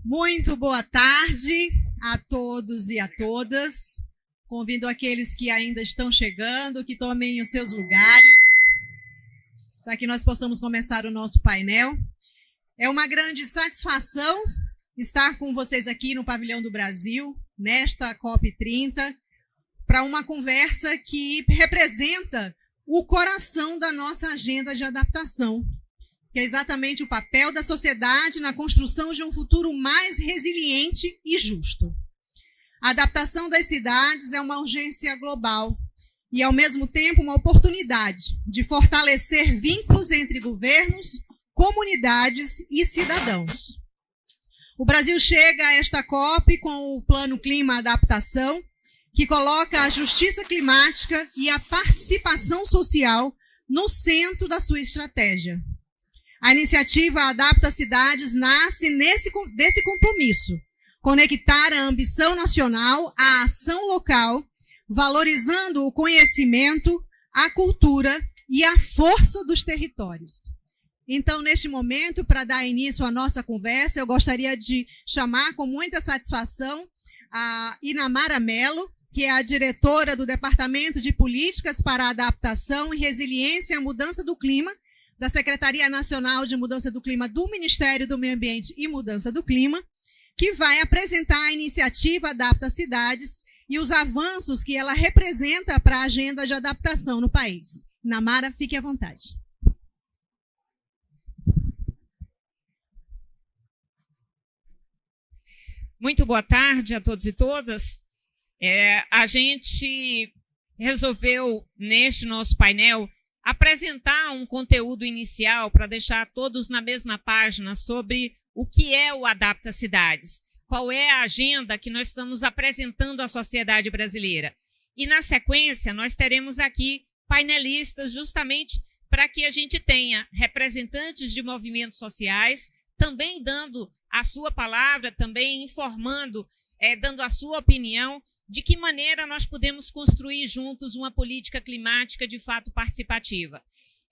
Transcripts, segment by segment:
Muito boa tarde a todos e a todas. Convido aqueles que ainda estão chegando, que tomem os seus lugares, para que nós possamos começar o nosso painel. É uma grande satisfação estar com vocês aqui no Pavilhão do Brasil, nesta COP30, para uma conversa que representa o coração da nossa agenda de adaptação, que é exatamente o papel da sociedade na construção de um futuro mais resiliente e justo. A adaptação das cidades é uma urgência global e, ao mesmo tempo, uma oportunidade de fortalecer vínculos entre governos, comunidades e cidadãos. O Brasil chega a esta COP com o Plano Clima Adaptação, que coloca a justiça climática e a participação social no centro da sua estratégia. A iniciativa Adapta Cidades nasce desse compromisso, conectar a ambição nacional à ação local, valorizando o conhecimento, a cultura e a força dos territórios. Então, neste momento, para dar início à nossa conversa, eu gostaria de chamar com muita satisfação a Inamara Mello, que é a diretora do Departamento de Políticas para a Adaptação e Resiliência à Mudança do Clima, da Secretaria Nacional de Mudança do Clima do Ministério do Meio Ambiente e Mudança do Clima, que vai apresentar a iniciativa Adapta Cidades e os avanços que ela representa para a agenda de adaptação no país. Inamara, fique à vontade. Muito boa tarde a todos e todas. A gente resolveu, neste nosso painel, apresentar um conteúdo inicial para deixar todos na mesma página sobre o que é o Adapta Cidades, qual é a agenda que nós estamos apresentando à sociedade brasileira. E, na sequência, nós teremos aqui painelistas justamente para que a gente tenha representantes de movimentos sociais, também dando a sua palavra, também informando, dando a sua opinião, de que maneira nós podemos construir juntos uma política climática de fato participativa.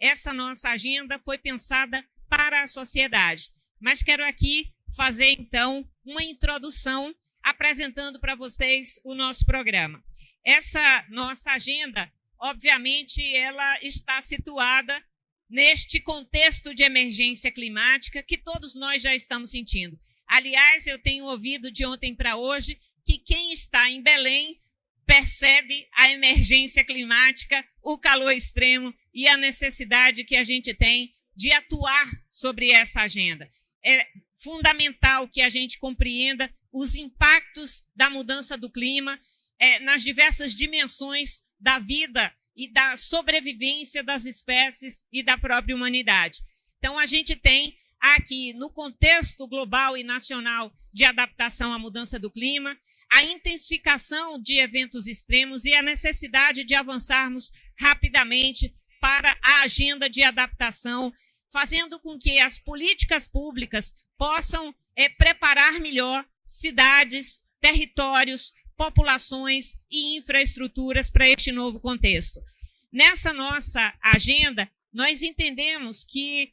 Essa nossa agenda foi pensada para a sociedade, mas quero aqui fazer, então, uma introdução apresentando para vocês o nosso programa. Essa nossa agenda, obviamente, ela está situada neste contexto de emergência climática que todos nós já estamos sentindo. Aliás, eu tenho ouvido de ontem para hoje que quem está em Belém percebe a emergência climática, o calor extremo e a necessidade que a gente tem de atuar sobre essa agenda. É fundamental que a gente compreenda os impactos da mudança do clima nas diversas dimensões da vida e da sobrevivência das espécies e da própria humanidade. Então, a gente tem aqui, no contexto global e nacional de adaptação à mudança do clima, a intensificação de eventos extremos e a necessidade de avançarmos rapidamente para a agenda de adaptação, fazendo com que as políticas públicas possam preparar melhor cidades, territórios, populações e infraestruturas para este novo contexto. Nessa nossa agenda, nós entendemos que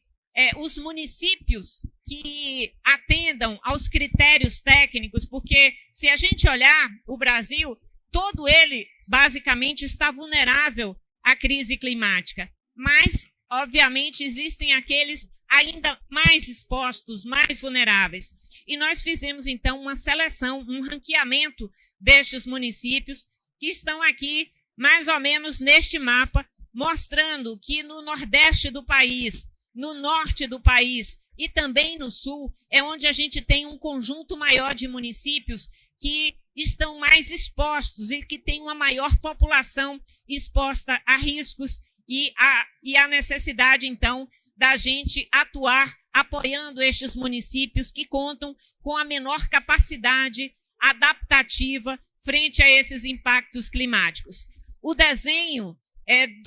os municípios que atendam aos critérios técnicos, porque se a gente olhar o Brasil, todo ele basicamente está vulnerável à crise climática, mas, obviamente, existem aqueles ainda mais expostos, mais vulneráveis. E nós fizemos, então, uma seleção, um ranqueamento destes municípios que estão aqui, mais ou menos neste mapa, mostrando que no nordeste do país, no norte do país e também no sul, é onde a gente tem um conjunto maior de municípios que estão mais expostos e que tem uma maior população exposta a riscos e a necessidade, então, da gente atuar apoiando estes municípios que contam com a menor capacidade adaptativa frente a esses impactos climáticos. O desenho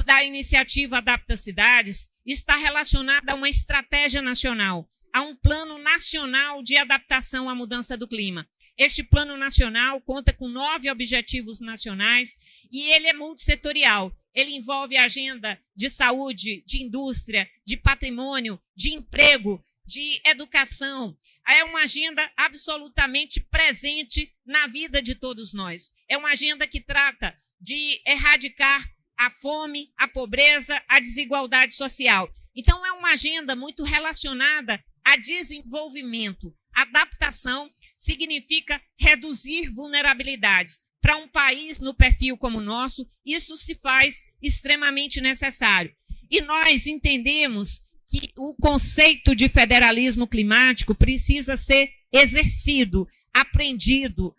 da iniciativa Adapta Cidades está relacionado a uma estratégia nacional, a um plano nacional de adaptação à mudança do clima. Este plano nacional conta com 9 objetivos nacionais e ele é multissetorial. Ele envolve a agenda de saúde, de indústria, de patrimônio, de emprego, de educação. É uma agenda absolutamente presente na vida de todos nós. É uma agenda que trata de erradicar a fome, a pobreza, a desigualdade social. Então, é uma agenda muito relacionada a desenvolvimento. Adaptação significa reduzir vulnerabilidades. Para um país no perfil como o nosso, isso se faz extremamente necessário. E nós entendemos que o conceito de federalismo climático precisa ser exercido, aprendido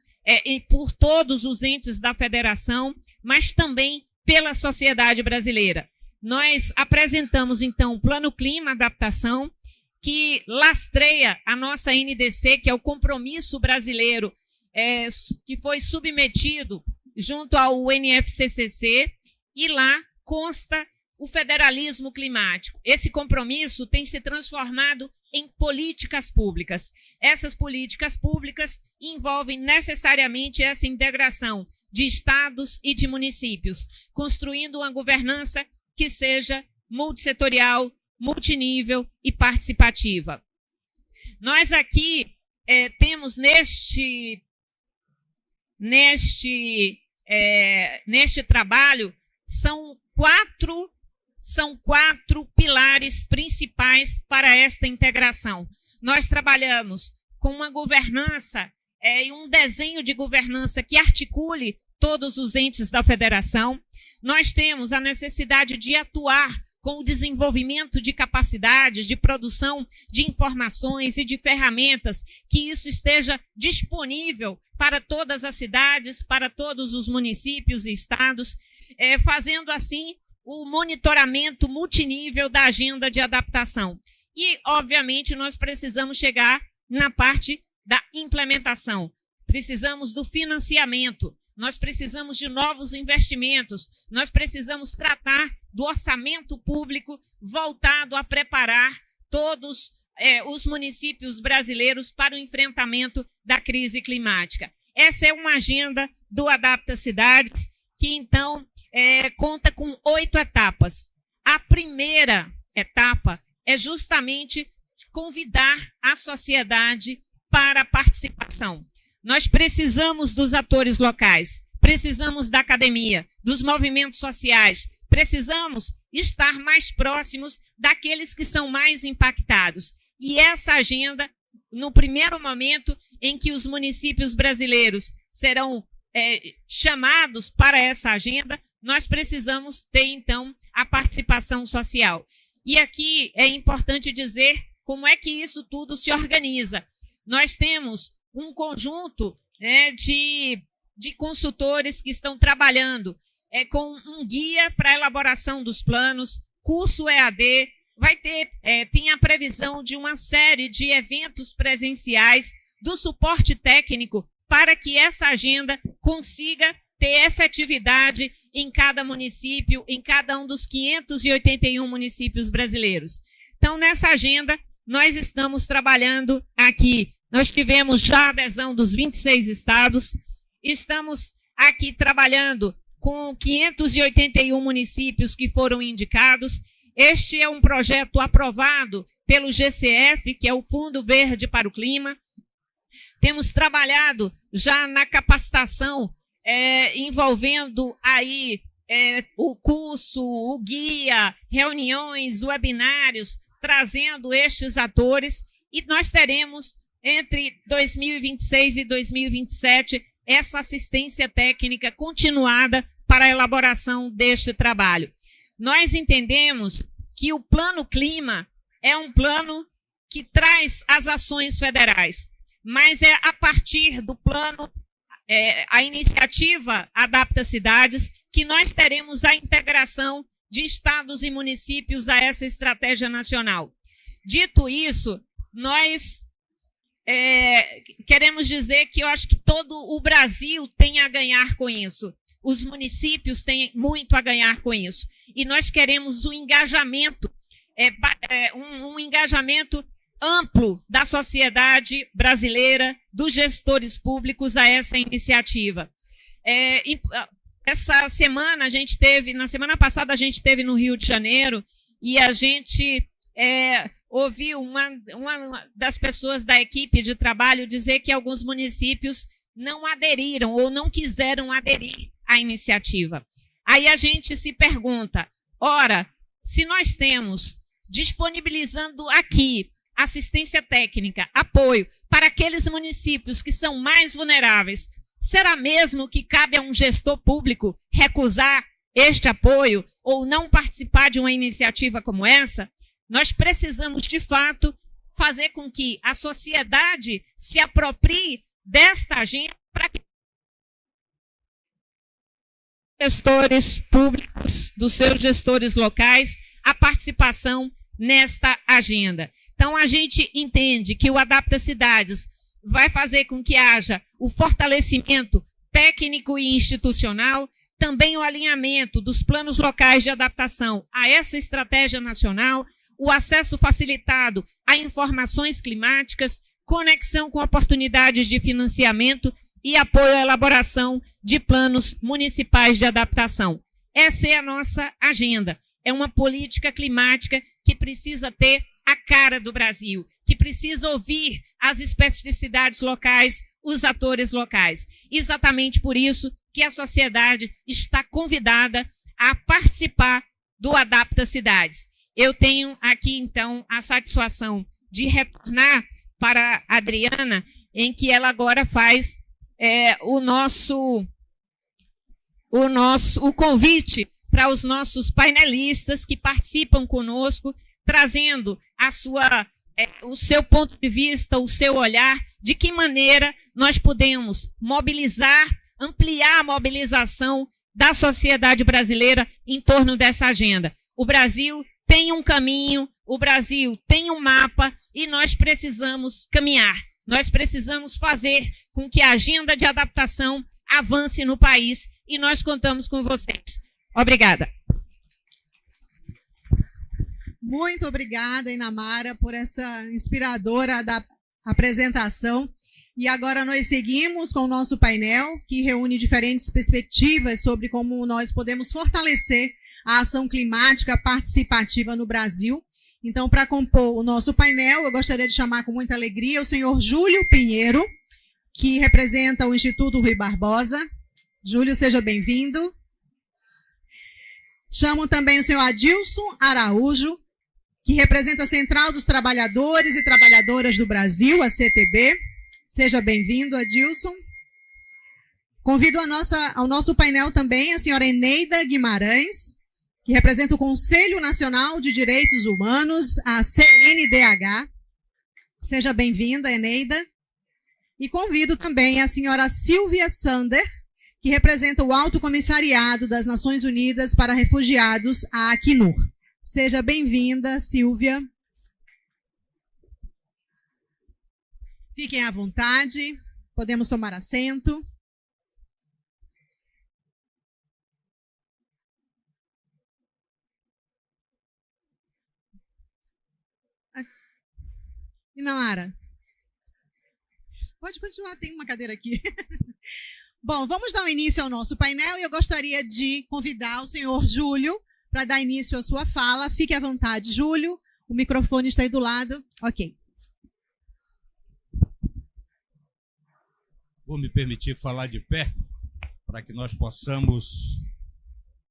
por todos os entes da federação, mas também pela sociedade brasileira. Nós apresentamos, então, o Plano Clima Adaptação, que lastreia a nossa NDC, que é o compromisso brasileiro que foi submetido junto ao NFCCC, e lá consta o federalismo climático. Esse compromisso tem se transformado em políticas públicas. Essas políticas públicas envolvem necessariamente essa integração de estados e de municípios, construindo uma governança que seja multissetorial, multinível e participativa. Nós aqui temos neste trabalho, são quatro pilares principais para esta integração. Nós trabalhamos com uma governança e um desenho de governança que articule todos os entes da federação. Nós temos a necessidade de atuar com o desenvolvimento de capacidades, de produção de informações e de ferramentas, que isso esteja disponível para todas as cidades, para todos os municípios e estados, fazendo assim o monitoramento multinível da agenda de adaptação. E, obviamente, nós precisamos chegar na parte da implementação. Precisamos do financiamento, nós precisamos de novos investimentos, nós precisamos tratar do orçamento público voltado a preparar todos os municípios brasileiros para o enfrentamento da crise climática. Essa é uma agenda do Adapta Cidades, que, então, conta com 8 etapas. A primeira etapa é justamente convidar a sociedade para a participação. Nós precisamos dos atores locais, precisamos da academia, dos movimentos sociais, precisamos estar mais próximos daqueles que são mais impactados. E essa agenda, no primeiro momento em que os municípios brasileiros serão chamados para essa agenda, nós precisamos ter, então, a participação social. E aqui é importante dizer como é que isso tudo se organiza. Nós temos um conjunto de consultores que estão trabalhando com um guia para a elaboração dos planos, curso EAD, tem a previsão de uma série de eventos presenciais do suporte técnico para que essa agenda consiga ter efetividade em cada município, em cada um dos 581 municípios brasileiros. Então, nessa agenda, nós estamos trabalhando aqui. Nós tivemos já a adesão dos 26 estados, estamos aqui trabalhando com 581 municípios que foram indicados. Este é um projeto aprovado pelo GCF, que é o Fundo Verde para o Clima. Temos trabalhado já na capacitação, envolvendo aí o curso, o guia, reuniões, webinários, trazendo estes atores, e nós teremos, entre 2026 e 2027, essa assistência técnica continuada para a elaboração deste trabalho. Nós entendemos que o Plano Clima é um plano que traz as ações federais, mas é a partir do plano, a iniciativa Adapta Cidades, que nós teremos a integração de estados e municípios a essa estratégia nacional. Dito isso, nós queremos dizer que eu acho que todo o Brasil tem a ganhar com isso. Os municípios têm muito a ganhar com isso. E nós queremos um engajamento, um engajamento amplo da sociedade brasileira, dos gestores públicos a essa iniciativa. Essa semana a gente teve, na semana passada a gente esteve no Rio de Janeiro, e a gente ouvi uma das pessoas da equipe de trabalho dizer que alguns municípios não aderiram ou não quiseram aderir à iniciativa. Aí a gente se pergunta, ora, se nós temos disponibilizando aqui assistência técnica, apoio para aqueles municípios que são mais vulneráveis, será mesmo que cabe a um gestor público recusar este apoio ou não participar de uma iniciativa como essa? Nós precisamos, de fato, fazer com que a sociedade se aproprie desta agenda para que gestores públicos, dos seus gestores locais, a participação nesta agenda. Então, a gente entende que o Adapta Cidades vai fazer com que haja o fortalecimento técnico e institucional, também o alinhamento dos planos locais de adaptação a essa estratégia nacional, o acesso facilitado a informações climáticas, conexão com oportunidades de financiamento e apoio à elaboração de planos municipais de adaptação. Essa é a nossa agenda. É uma política climática que precisa ter a cara do Brasil, que precisa ouvir as especificidades locais, os atores locais. Exatamente por isso que a sociedade está convidada a participar do Adapta Cidades. Eu tenho aqui, então, a satisfação de retornar para a Adriana, em que ela agora faz o convite para os nossos painelistas que participam conosco, trazendo o seu ponto de vista, o seu olhar, de que maneira nós podemos mobilizar, ampliar a mobilização da sociedade brasileira em torno dessa agenda. O Brasil tem um caminho, o Brasil tem um mapa e nós precisamos caminhar. Nós precisamos fazer com que a agenda de adaptação avance no país e nós contamos com vocês. Obrigada. Muito obrigada, Inamara, por essa inspiradora apresentação. E agora nós seguimos com o nosso painel, que reúne diferentes perspectivas sobre como nós podemos fortalecer a ação climática participativa no Brasil. Então, para compor o nosso painel, eu gostaria de chamar com muita alegria o senhor Júlio Pinheiro, que representa o Instituto Rui Barbosa. Júlio, seja bem-vindo. Chamo também o senhor Adilson Araújo, que representa a Central dos Trabalhadores e Trabalhadoras do Brasil, a CTB. Seja bem-vindo, Adilson. Convido ao nosso painel também a senhora Eneida Guimarães, que representa o Conselho Nacional de Direitos Humanos, a CNDH. Seja bem-vinda, Eneida. E convido também a senhora Silvia Sander, que representa o Alto Comissariado das Nações Unidas para Refugiados, a Acnur. Seja bem-vinda, Silvia. Fiquem à vontade, podemos tomar assento. Inamara, pode continuar, tem uma cadeira aqui. Bom, vamos dar início ao nosso painel e eu gostaria de convidar o senhor Júlio para dar início à sua fala. Fique à vontade, Júlio. O microfone está aí do lado. Ok. Vou me permitir falar de pé para que nós possamos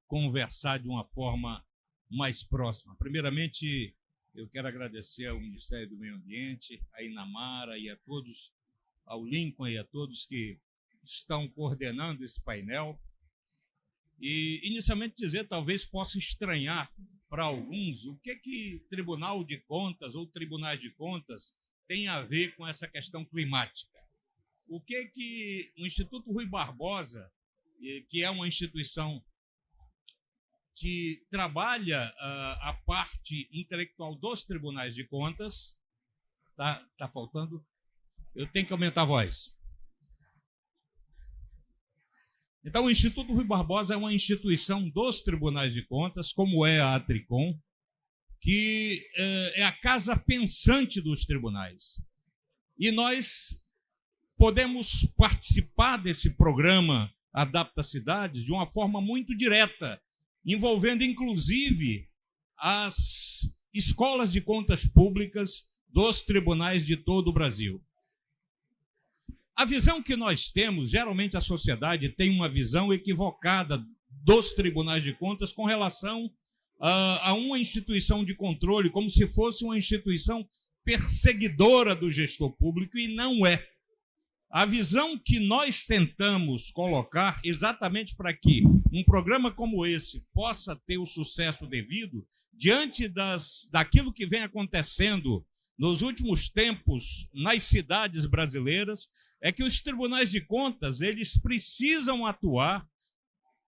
conversar de uma forma mais próxima. Primeiramente, eu quero agradecer ao Ministério do Meio Ambiente, à Inamara e a todos, ao Lincoln e a todos que estão coordenando esse painel. E, inicialmente, dizer, talvez possa estranhar para alguns o que Tribunal de Contas ou Tribunais de Contas tem a ver com essa questão climática. O que o Instituto Rui Barbosa, que é uma instituição que trabalha a parte intelectual dos tribunais de contas, tá faltando? Eu tenho que aumentar a voz. Então, o Instituto Rui Barbosa é uma instituição dos tribunais de contas, como é a Atricom, que é a casa pensante dos tribunais. E nós podemos participar desse programa Adapta Cidades de uma forma muito direta, envolvendo, inclusive, as escolas de contas públicas dos tribunais de todo o Brasil. A visão que nós temos, geralmente a sociedade tem uma visão equivocada dos tribunais de contas com relação a uma instituição de controle, como se fosse uma instituição perseguidora do gestor público, e não é. A visão que nós tentamos colocar, exatamente para que um programa como esse possa ter o sucesso devido, diante daquilo que vem acontecendo nos últimos tempos nas cidades brasileiras, é que os tribunais de contas eles precisam atuar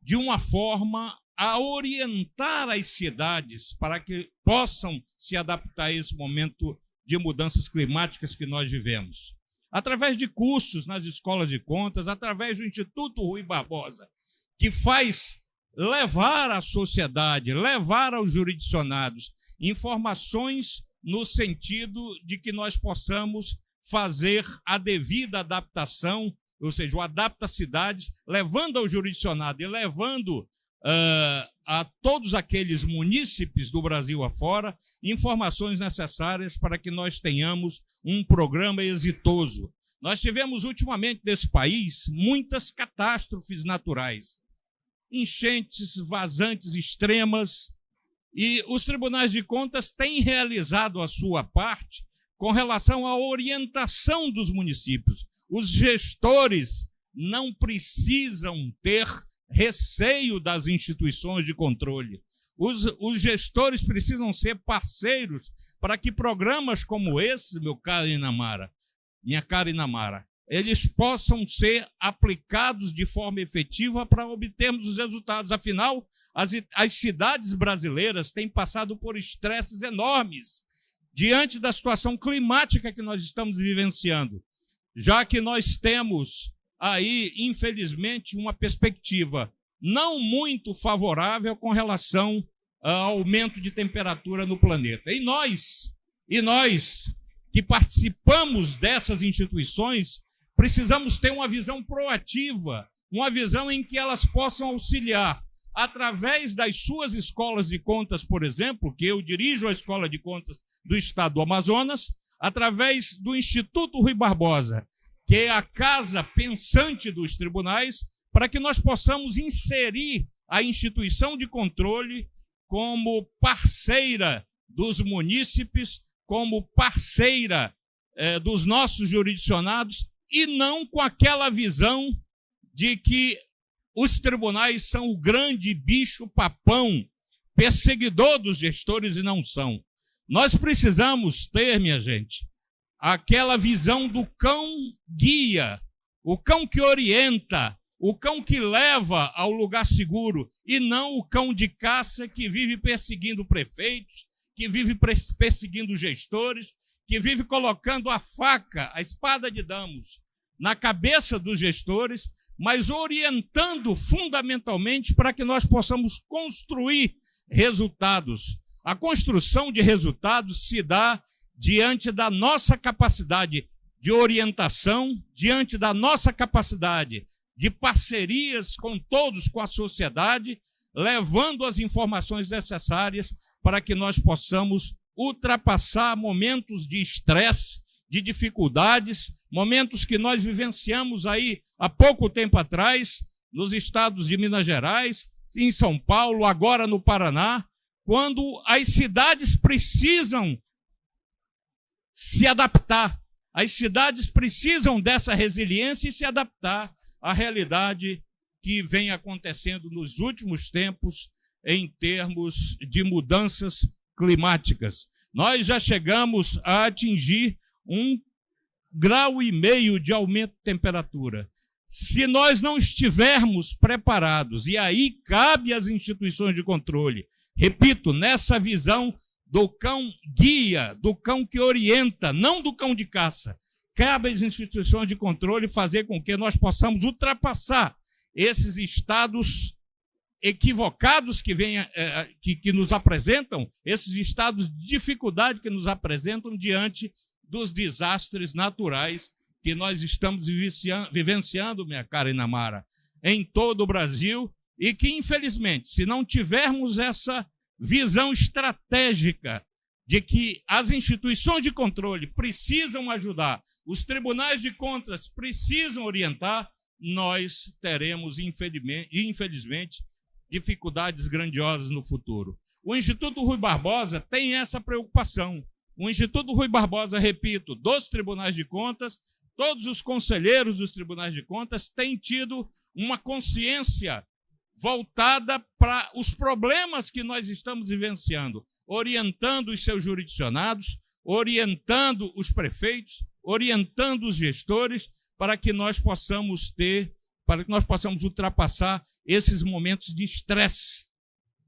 de uma forma a orientar as cidades para que possam se adaptar a esse momento de mudanças climáticas que nós vivemos. Através de cursos nas escolas de contas, através do Instituto Rui Barbosa, que faz levar à sociedade, levar aos jurisdicionados informações no sentido de que nós possamos fazer a devida adaptação, ou seja, o Adapta Cidades, levando ao jurisdicionado e levando a todos aqueles munícipes do Brasil afora informações necessárias para que nós tenhamos um programa exitoso. Nós tivemos ultimamente nesse país muitas catástrofes naturais, enchentes, vazantes extremas, e os tribunais de contas têm realizado a sua parte com relação à orientação dos municípios. Os gestores não precisam ter receio das instituições de controle. Os gestores precisam ser parceiros para que programas como esse, minha cara Inamara, eles possam ser aplicados de forma efetiva para obtermos os resultados. Afinal, as cidades brasileiras têm passado por estresses enormes diante da situação climática que nós estamos vivenciando, já que nós temos aí, infelizmente, uma perspectiva não muito favorável com relação ao aumento de temperatura no planeta. E nós que participamos dessas instituições, precisamos ter uma visão proativa, uma visão em que elas possam auxiliar, através das suas escolas de contas, por exemplo, que eu dirijo a Escola de Contas do Estado do Amazonas, através do Instituto Rui Barbosa, que é a casa pensante dos tribunais, para que nós possamos inserir a instituição de controle como parceira dos munícipes, como parceira dos nossos jurisdicionados, e não com aquela visão de que os tribunais são o grande bicho-papão, perseguidor dos gestores, e não são. Nós precisamos ter, minha gente, aquela visão do cão-guia, o cão que orienta, o cão que leva ao lugar seguro, e não o cão de caça que vive perseguindo prefeitos, que vive perseguindo gestores, que vive colocando a faca, a espada de damos, na cabeça dos gestores, mas orientando fundamentalmente para que nós possamos construir resultados. A construção de resultados se dá diante da nossa capacidade de orientação, diante da nossa capacidade de parcerias com todos, com a sociedade, levando as informações necessárias para que nós possamos ultrapassar momentos de estresse, de dificuldades, momentos que nós vivenciamos aí há pouco tempo atrás, nos estados de Minas Gerais, em São Paulo, agora no Paraná, quando as cidades precisam se adaptar, as cidades precisam dessa resiliência e se adaptar à realidade que vem acontecendo nos últimos tempos em termos de mudanças climáticas. Nós já chegamos a atingir 1,5 grau de aumento de temperatura. Se nós não estivermos preparados, e aí cabe às instituições de controle, repito, nessa visão do cão guia, do cão que orienta, não do cão de caça, cabe às instituições de controle fazer com que nós possamos ultrapassar esses estados equivocados que nos apresentam, esses estados de dificuldade que nos apresentam diante dos desastres naturais que nós estamos vivenciando, minha cara Inamara, em todo o Brasil, e que, infelizmente, se não tivermos essa visão estratégica de que as instituições de controle precisam ajudar, os tribunais de contas precisam orientar, nós teremos, infelizmente, dificuldades grandiosas no futuro. O Instituto Rui Barbosa tem essa preocupação. O Instituto Rui Barbosa, repito, dos tribunais de contas, todos os conselheiros dos tribunais de contas têm tido uma consciência voltada para os problemas que nós estamos vivenciando, orientando os seus jurisdicionados, orientando os prefeitos, orientando os gestores, para que nós possamos ultrapassar esses momentos de estresse.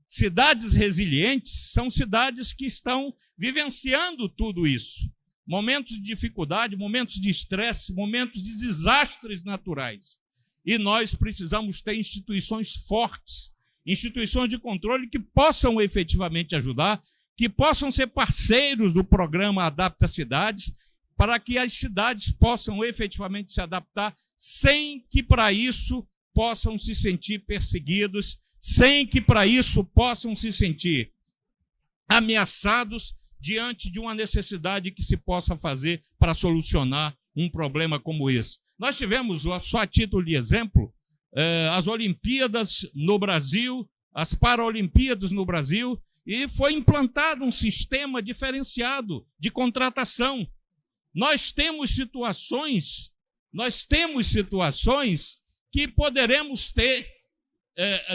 Cidades resilientes são cidades que estão vivenciando tudo isso. Momentos de dificuldade, momentos de estresse, momentos de desastres naturais. E nós precisamos ter instituições fortes, instituições de controle que possam efetivamente ajudar, que possam ser parceiros do programa Adapta Cidades, para que as cidades possam efetivamente se adaptar sem que para isso possam se sentir perseguidos, sem que para isso possam se sentir ameaçados diante de uma necessidade que se possa fazer para solucionar um problema como esse. Nós tivemos, só a título de exemplo, as Olimpíadas no Brasil, as Paralimpíadas no Brasil, e foi implantado um sistema diferenciado de contratação. Nós temos situações que poderemos ter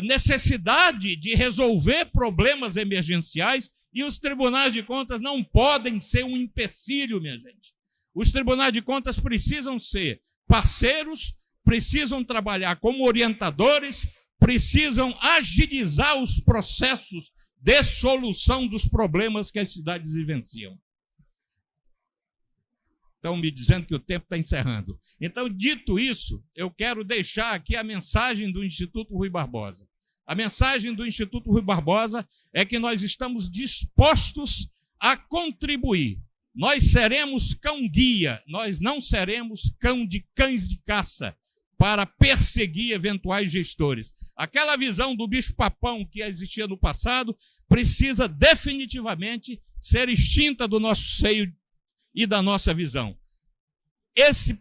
necessidade de resolver problemas emergenciais e os tribunais de contas não podem ser um empecilho, minha gente. Os tribunais de contas precisam ser parceiros, precisam trabalhar como orientadores, precisam agilizar os processos de solução dos problemas que as cidades vivenciam. Estão me dizendo que o tempo está encerrando. Então, dito isso, eu quero deixar aqui a mensagem do Instituto Rui Barbosa. A mensagem do Instituto Rui Barbosa é que nós estamos dispostos a contribuir. Nós seremos cão-guia, nós não seremos cães de caça para perseguir eventuais gestores. Aquela visão do bicho-papão que existia no passado precisa definitivamente ser extinta do nosso seio e da nossa visão. Esse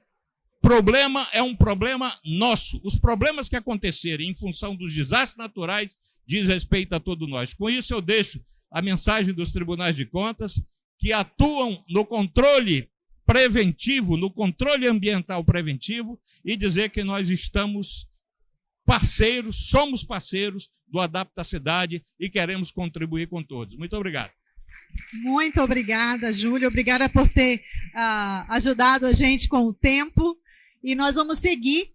problema é um problema nosso. Os problemas que acontecerem em função dos desastres naturais diz respeito a todos nós. Com isso, eu deixo a mensagem dos tribunais de contas que atuam no controle preventivo, no controle ambiental preventivo, e dizer que nós estamos parceiros, somos parceiros do Adapta Cidade e queremos contribuir com todos. Muito obrigado. Muito obrigada, Júlio. Obrigada por ter ajudado a gente com o tempo. E nós vamos seguir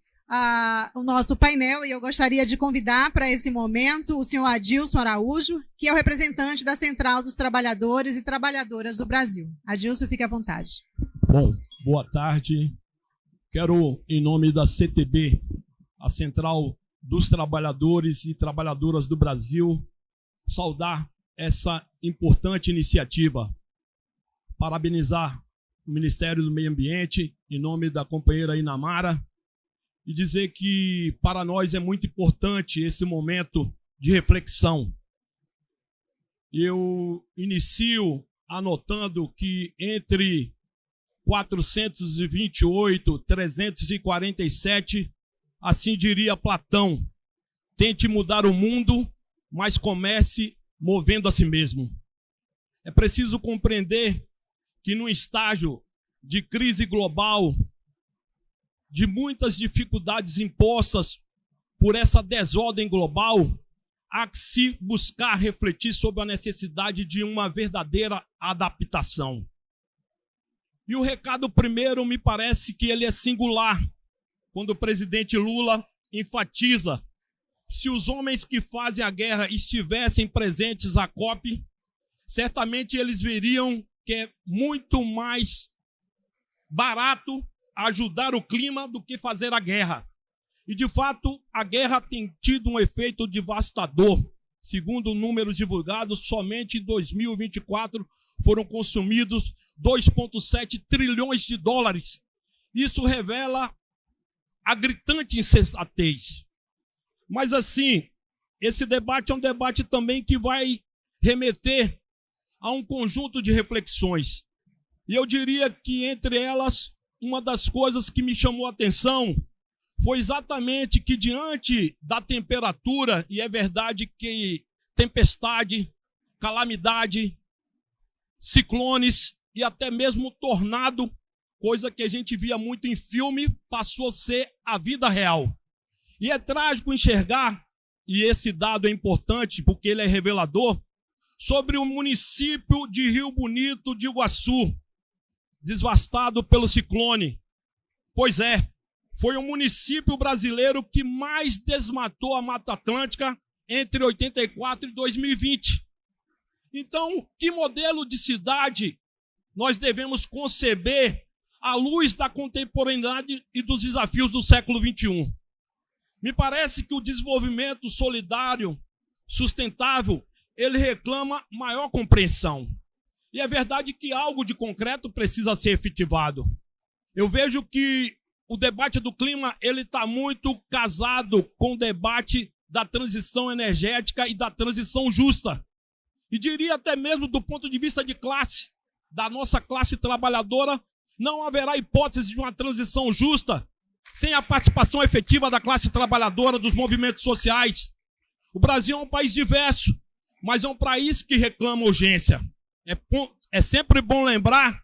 o nosso painel, e eu gostaria de convidar para esse momento o senhor Adilson Araújo, que é o representante da Central dos Trabalhadores e Trabalhadoras do Brasil. Adilson, fique à vontade. Bom, boa tarde. Quero, em nome da CTB, a Central dos Trabalhadores e Trabalhadoras do Brasil, saudar essa importante iniciativa. Parabenizar o Ministério do Meio Ambiente, em nome da companheira Inamara, e dizer que para nós é muito importante esse momento de reflexão. Eu inicio anotando que entre 428 e 347, assim diria Platão, tente mudar o mundo, mas comece movendo a si mesmo. É preciso compreender que no estágio de crise global, de muitas dificuldades impostas por essa desordem global, há que se buscar refletir sobre a necessidade de uma verdadeira adaptação. E o recado primeiro me parece que ele é singular, quando o presidente Lula enfatiza: se os homens que fazem a guerra estivessem presentes à COP, certamente eles veriam que é muito mais barato ajudar o clima do que fazer a guerra. E, de fato, a guerra tem tido um efeito devastador. Segundo números divulgados, somente em 2024 foram consumidos 2,7 trilhões de dólares. Isso revela a gritante insensatez. Mas, assim, esse debate é um debate também que vai remeter a um conjunto de reflexões. E eu diria que, entre elas, uma das coisas que me chamou a atenção foi exatamente que, diante da temperatura, e é verdade que tempestade, calamidade, ciclones e até mesmo tornado, coisa que a gente via muito em filme, passou a ser a vida real. E é trágico enxergar, e esse dado é importante porque ele é revelador, sobre o município de Rio Bonito de Iguaçu, devastado pelo ciclone. Pois é, foi o município brasileiro que mais desmatou a Mata Atlântica entre 84 e 2020. Então, que modelo de cidade nós devemos conceber à luz da contemporaneidade e dos desafios do século XXI? Me parece que o desenvolvimento solidário, sustentável, ele reclama maior compreensão. E é verdade que algo de concreto precisa ser efetivado. Eu vejo que o debate do clima ele está muito casado com o debate da transição energética e da transição justa. E diria até mesmo do ponto de vista de classe, da nossa classe trabalhadora, não haverá hipótese de uma transição justa sem a participação efetiva da classe trabalhadora, dos movimentos sociais. O Brasil é um país diverso, mas é um país que reclama urgência. É sempre bom lembrar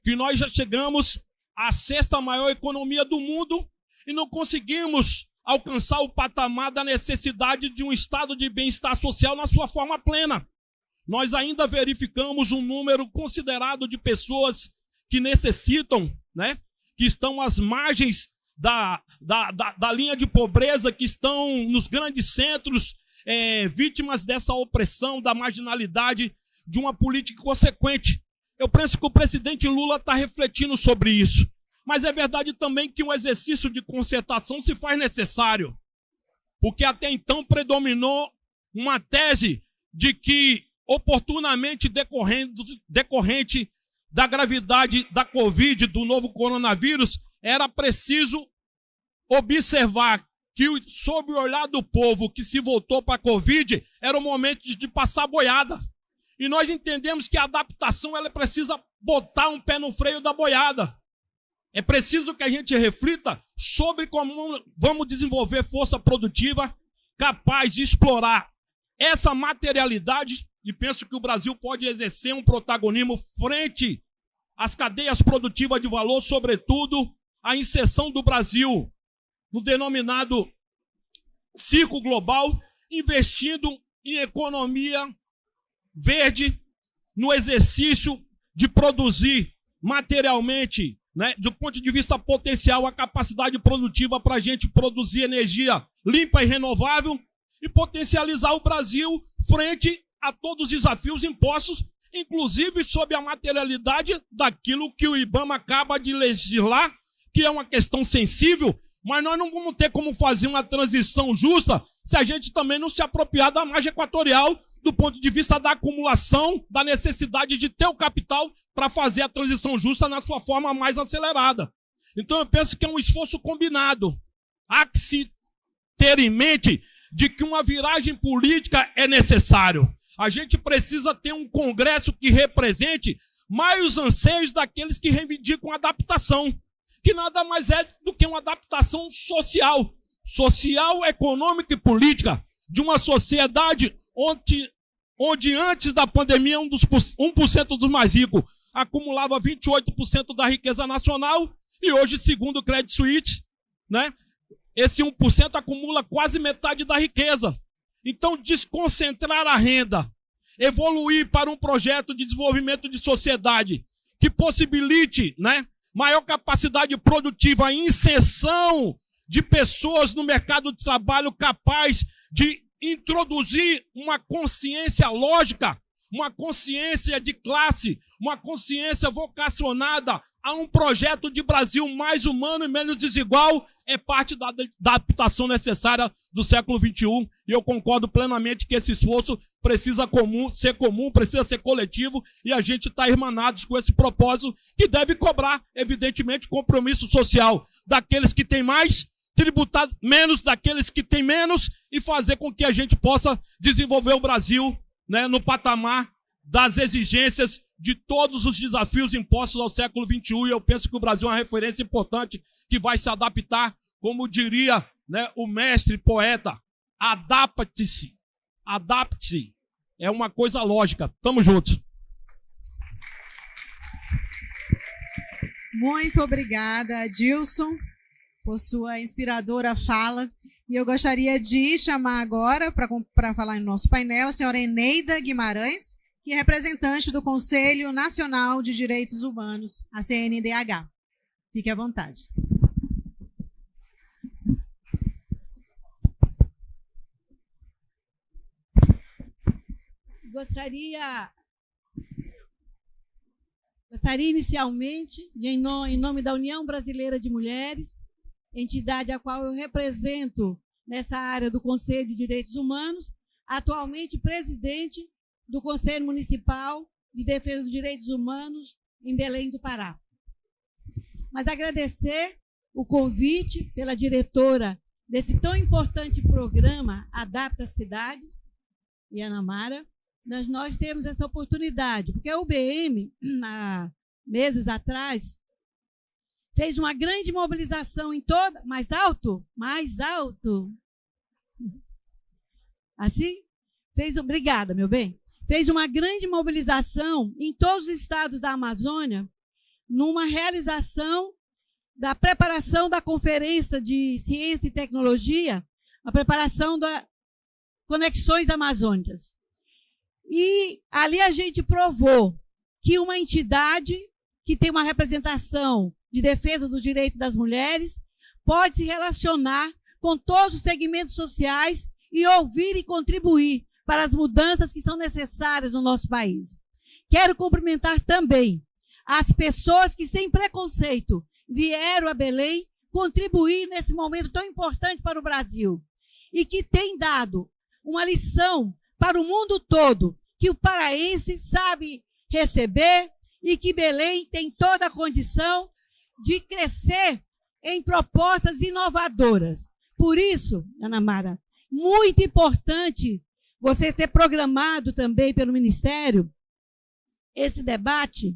que nós já chegamos à sexta maior economia do mundo e não conseguimos alcançar o patamar da necessidade de um estado de bem-estar social na sua forma plena. Nós ainda verificamos um número considerado de pessoas que necessitam, né, que estão às margens da linha de pobreza, que estão nos grandes centros, vítimas dessa opressão, da marginalidade, de uma política consequente. Eu penso que o presidente Lula está refletindo sobre isso. Mas é verdade também que um exercício de concertação se faz necessário. Porque até então predominou uma tese de que, oportunamente decorrente da gravidade da Covid, do novo coronavírus, era preciso observar que, sob o olhar do povo que se voltou para a Covid, era o momento de passar boiada. E nós entendemos que a adaptação ela precisa botar um pé no freio da boiada. É preciso que a gente reflita sobre como vamos desenvolver força produtiva capaz de explorar essa materialidade, e penso que o Brasil pode exercer um protagonismo frente às cadeias produtivas de valor, sobretudo a inserção do Brasil no denominado Círculo Global, investindo em economia verde, no exercício de produzir materialmente, né, do ponto de vista potencial, a capacidade produtiva para a gente produzir energia limpa e renovável e potencializar o Brasil frente a todos os desafios impostos, inclusive sob a materialidade daquilo que o IBAMA acaba de legislar, que é uma questão sensível, mas nós não vamos ter como fazer uma transição justa se a gente também não se apropriar da margem equatorial do ponto de vista da acumulação, da necessidade de ter o capital para fazer a transição justa na sua forma mais acelerada. Então eu penso que é um esforço combinado. Há que se ter em mente de que uma viragem política é necessário. A gente precisa ter um Congresso que represente mais os anseios daqueles que reivindicam a adaptação, que nada mais é do que uma adaptação social, econômica e política, de uma sociedade onde antes da pandemia 1% dos mais ricos acumulava 28% da riqueza nacional e hoje, segundo o Credit Suisse, né, esse 1% acumula quase metade da riqueza. Então, desconcentrar a renda, evoluir para um projeto de desenvolvimento de sociedade que possibilite, né, maior capacidade produtiva e inserção de pessoas no mercado de trabalho capaz de introduzir uma consciência lógica, uma consciência de classe, uma consciência vocacionada a um projeto de Brasil mais humano e menos desigual, é parte da adaptação necessária do século XXI. E eu concordo plenamente que esse esforço precisa ser comum, precisa ser coletivo, e a gente está irmanados com esse propósito, que deve cobrar, evidentemente, compromisso social daqueles que têm mais, tributar menos daqueles que têm menos e fazer com que a gente possa desenvolver o Brasil, né, no patamar das exigências de todos os desafios impostos ao século XXI, e eu penso que o Brasil é uma referência importante que vai se adaptar, como diria, né, o mestre poeta, adapte-se, adapte-se, é uma coisa lógica. Tamo juntos. Muito obrigada, Adilson, por sua inspiradora fala. E eu gostaria de chamar agora, para falar no nosso painel, a senhora Eneida Guimarães, que é representante do Conselho Nacional de Direitos Humanos, a CNDH. Fique à vontade. Gostaria inicialmente, em nome da União Brasileira de Mulheres, entidade a qual eu represento nessa área do Conselho de Direitos Humanos, atualmente presidente do Conselho Municipal de Defesa dos Direitos Humanos em Belém do Pará. Mas agradecer o convite pela diretora desse tão importante programa Adapta Cidades, e Ana Mara, nós temos essa oportunidade, porque a UBM, há meses atrás, fez uma grande mobilização em toda... Mais alto? Mais alto. Assim? Obrigada, meu bem. Fez uma grande mobilização em todos os estados da Amazônia, numa realização da preparação da Conferência de Ciência e Tecnologia, a preparação das Conexões Amazônicas. E ali a gente provou que uma entidade que tem uma representação de defesa dos direitos das mulheres pode se relacionar com todos os segmentos sociais e ouvir e contribuir para as mudanças que são necessárias no nosso país. Quero cumprimentar também as pessoas que, sem preconceito, vieram a Belém contribuir nesse momento tão importante para o Brasil e que têm dado uma lição para o mundo todo, que o paraense sabe receber e que Belém tem toda a condição de crescer em propostas inovadoras. Por isso, Ana Mara, muito importante você ter programado também pelo Ministério esse debate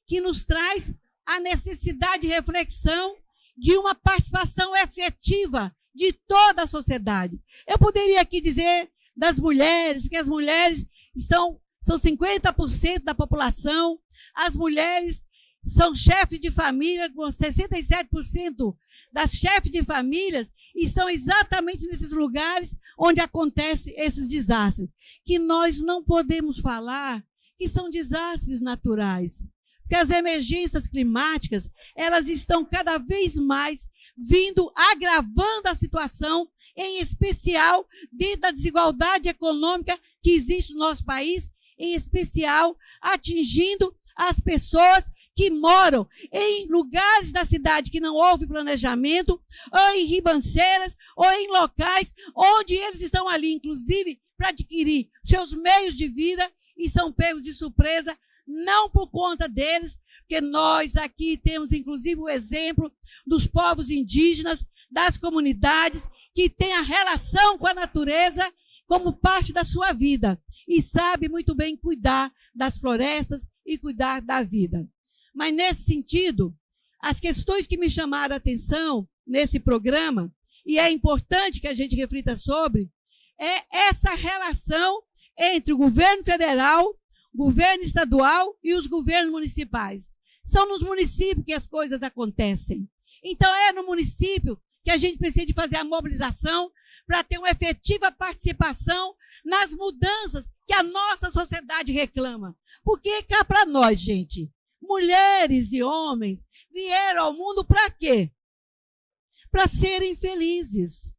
que nos traz a necessidade de reflexão de uma participação efetiva de toda a sociedade. Eu poderia aqui dizer das mulheres, porque as mulheres são 50% da população, as mulheres são chefes de família, com 67% das chefes de famílias estão exatamente nesses lugares onde acontecem esses desastres, que nós não podemos falar que são desastres naturais, porque as emergências climáticas, elas estão cada vez mais vindo, agravando a situação, em especial dentro da desigualdade econômica que existe no nosso país, em especial atingindo as pessoas que moram em lugares da cidade que não houve planejamento, ou em ribanceiras, ou em locais onde eles estão ali, inclusive, para adquirir seus meios de vida e são pegos de surpresa, não por conta deles, porque nós aqui temos, inclusive, o exemplo dos povos indígenas, das comunidades, que têm a relação com a natureza como parte da sua vida e sabe muito bem cuidar das florestas e cuidar da vida. Mas, nesse sentido, as questões que me chamaram a atenção nesse programa, e é importante que a gente reflita sobre, é essa relação entre o governo federal, governo estadual e os governos municipais. São nos municípios que as coisas acontecem. Então, é no município que a gente precisa de fazer a mobilização para ter uma efetiva participação nas mudanças que a nossa sociedade reclama. Porque cá para nós, gente, mulheres e homens vieram ao mundo para quê? Para serem felizes.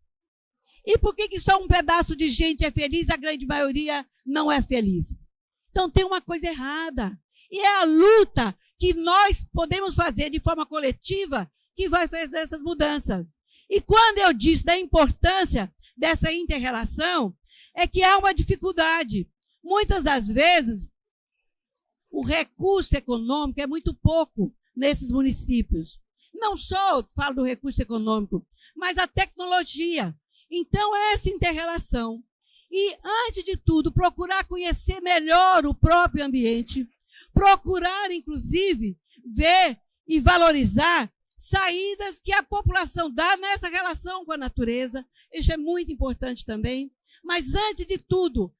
E por que só um pedaço de gente é feliz, a grande maioria não é feliz? Então tem uma coisa errada. E é a luta que nós podemos fazer de forma coletiva que vai fazer essas mudanças. E quando eu disse da importância dessa inter-relação, é que há uma dificuldade. Muitas das vezes, o recurso econômico é muito pouco nesses municípios. Não só falo do recurso econômico, mas a tecnologia. Então, essa inter-relação. E, antes de tudo, procurar conhecer melhor o próprio ambiente, procurar, inclusive, ver e valorizar saídas que a população dá nessa relação com a natureza. Isso é muito importante também. Mas, antes de tudo,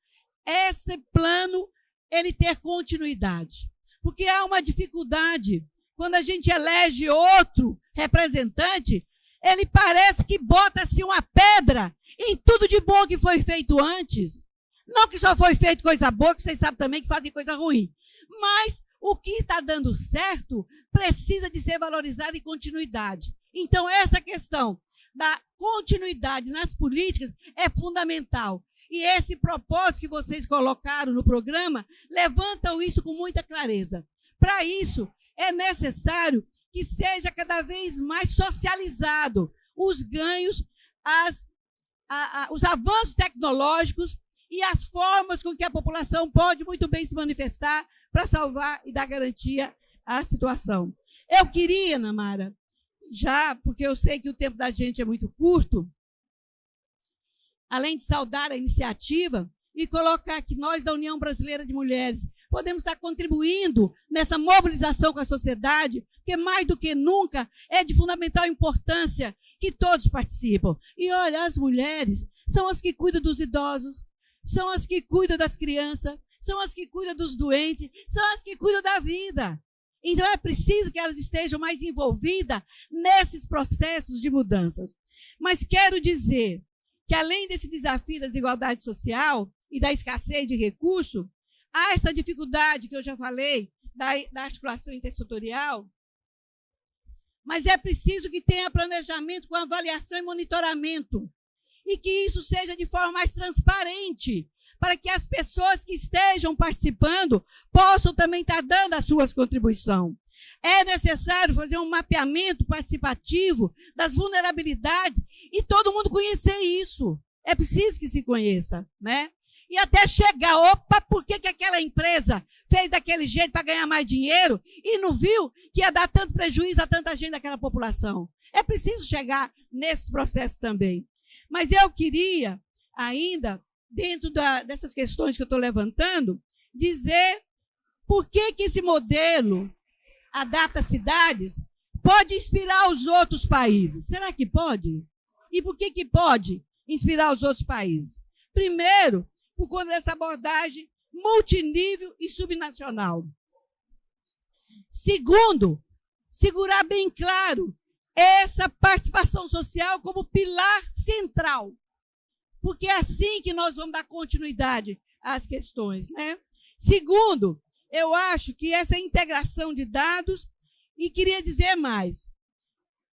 esse plano ele ter continuidade. Porque há uma dificuldade. Quando a gente elege outro representante, ele parece que bota-se uma pedra em tudo de bom que foi feito antes. Não que só foi feito coisa boa, que vocês sabem também que fazem coisa ruim. Mas o que está dando certo precisa de ser valorizado em continuidade. Então, essa questão da continuidade nas políticas é fundamental. E esse propósito que vocês colocaram no programa levantam isso com muita clareza. Para isso, é necessário que seja cada vez mais socializado os ganhos, os avanços tecnológicos e as formas com que a população pode muito bem se manifestar para salvar e dar garantia à situação. Eu queria, Namara, já, porque eu sei que o tempo da gente é muito curto, além de saudar a iniciativa e colocar que nós, da União Brasileira de Mulheres, podemos estar contribuindo nessa mobilização com a sociedade, que mais do que nunca é de fundamental importância que todos participam. E olha, as mulheres são as que cuidam dos idosos, são as que cuidam das crianças, são as que cuidam dos doentes, são as que cuidam da vida. Então é preciso que elas estejam mais envolvidas nesses processos de mudanças. Mas quero dizer que, além desse desafio da desigualdade social e da escassez de recursos, há essa dificuldade que eu já falei, da articulação intersetorial, mas é preciso que tenha planejamento com avaliação e monitoramento, e que isso seja de forma mais transparente, para que as pessoas que estejam participando possam também estar dando as suas contribuições. É necessário fazer um mapeamento participativo das vulnerabilidades e todo mundo conhecer isso. É preciso que se conheça, né? E até chegar, opa, por que aquela empresa fez daquele jeito para ganhar mais dinheiro e não viu que ia dar tanto prejuízo a tanta gente daquela população? É preciso chegar nesse processo também. Mas eu queria ainda, dentro dessas questões que eu estou levantando, dizer por que esse modelo Adapta Cidades pode inspirar os outros países. Será que pode? E por que pode inspirar os outros países? Primeiro, por conta dessa abordagem multinível e subnacional. Segundo, segurar bem claro essa participação social como pilar central, porque é assim que nós vamos dar continuidade às questões, né? Segundo, eu acho que essa integração de dados, e queria dizer mais,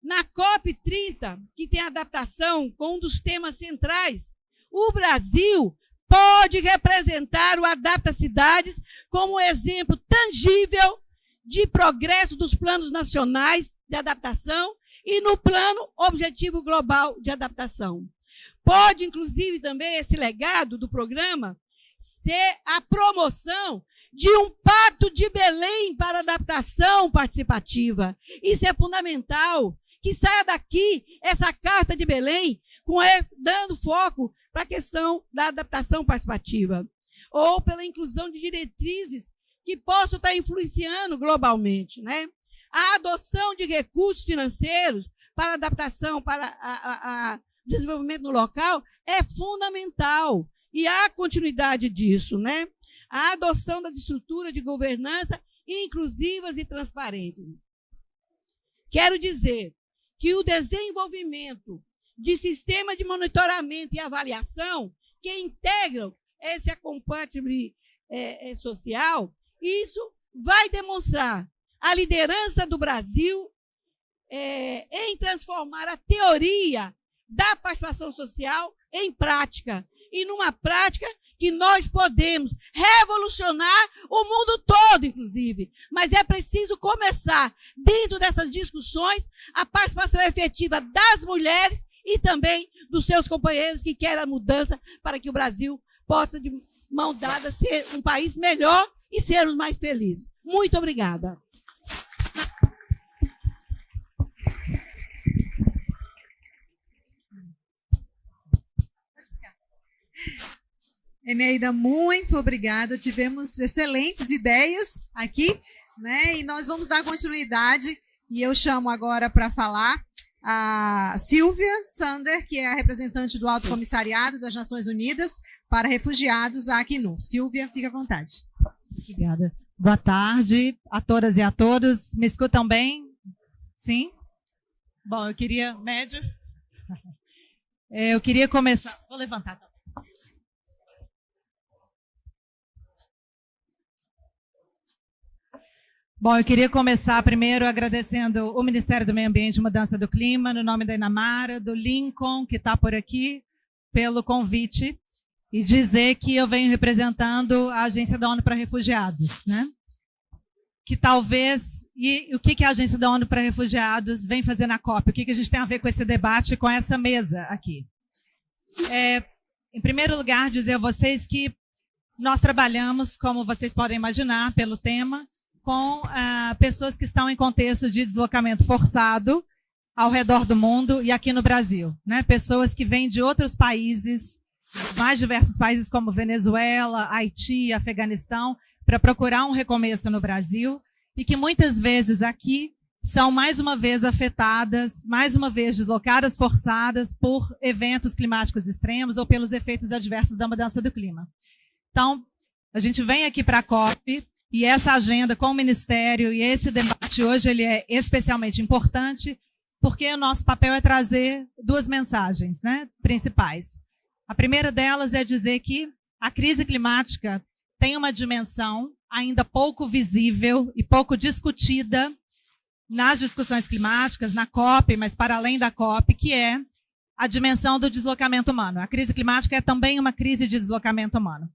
na COP30, que tem adaptação com um dos temas centrais, o Brasil pode representar o Adapta Cidades como um exemplo tangível de progresso dos planos nacionais de adaptação e no plano Objetivo Global de Adaptação. Pode, inclusive, também esse legado do programa ser a promoção de um pacto de Belém para adaptação participativa. Isso é fundamental, que saia daqui essa carta de Belém dando foco para a questão da adaptação participativa, ou pela inclusão de diretrizes que possam estar influenciando globalmente, né? A adoção de recursos financeiros para adaptação, para desenvolvimento no local, é fundamental, e há continuidade disso, né? A adoção das estruturas de governança inclusivas e transparentes. Quero dizer que o desenvolvimento de sistemas de monitoramento e avaliação que integram esse acompanhamento social, isso vai demonstrar a liderança do Brasil em transformar a teoria da participação social em prática, e numa prática que nós podemos revolucionar o mundo todo, inclusive. Mas é preciso começar, dentro dessas discussões, a participação efetiva das mulheres e também dos seus companheiros que querem a mudança para que o Brasil possa, de mão dada, ser um país melhor e sermos mais felizes. Muito obrigada. Eneida, muito obrigada. Tivemos excelentes ideias aqui, né? E nós vamos dar continuidade. E eu chamo agora para falar a Silvia Sander, que é a representante do Alto Comissariado das Nações Unidas para Refugiados, a Acnur. Silvia, fica à vontade. Obrigada. Boa tarde a todas e a todos. Me escutam bem? Sim? Bom, eu queria... Médio? Eu queria começar... Vou levantar também. Bom, eu queria começar primeiro agradecendo o Ministério do Meio Ambiente e Mudança do Clima, no nome da Inamara, do Lincoln, que está por aqui, pelo convite, e dizer que eu venho representando a Agência da ONU para Refugiados, né? Que talvez... E o que a Agência da ONU para Refugiados vem fazer na COP? O que a gente tem a ver com esse debate e com essa mesa aqui? Em primeiro lugar, dizer a vocês que nós trabalhamos, como vocês podem imaginar, pelo tema, com pessoas que estão em contexto de deslocamento forçado ao redor do mundo e aqui no Brasil, né? Pessoas que vêm de outros países, mais diversos países como Venezuela, Haiti, Afeganistão, para procurar um recomeço no Brasil e que muitas vezes aqui são mais uma vez afetadas, mais uma vez deslocadas, forçadas por eventos climáticos extremos ou pelos efeitos adversos da mudança do clima. Então, a gente vem aqui para a COP e essa agenda com o Ministério e esse debate hoje ele é especialmente importante porque o nosso papel é trazer duas mensagens, né, principais. A primeira delas é dizer que a crise climática tem uma dimensão ainda pouco visível e pouco discutida nas discussões climáticas, na COP, mas para além da COP, que é a dimensão do deslocamento humano. A crise climática é também uma crise de deslocamento humano.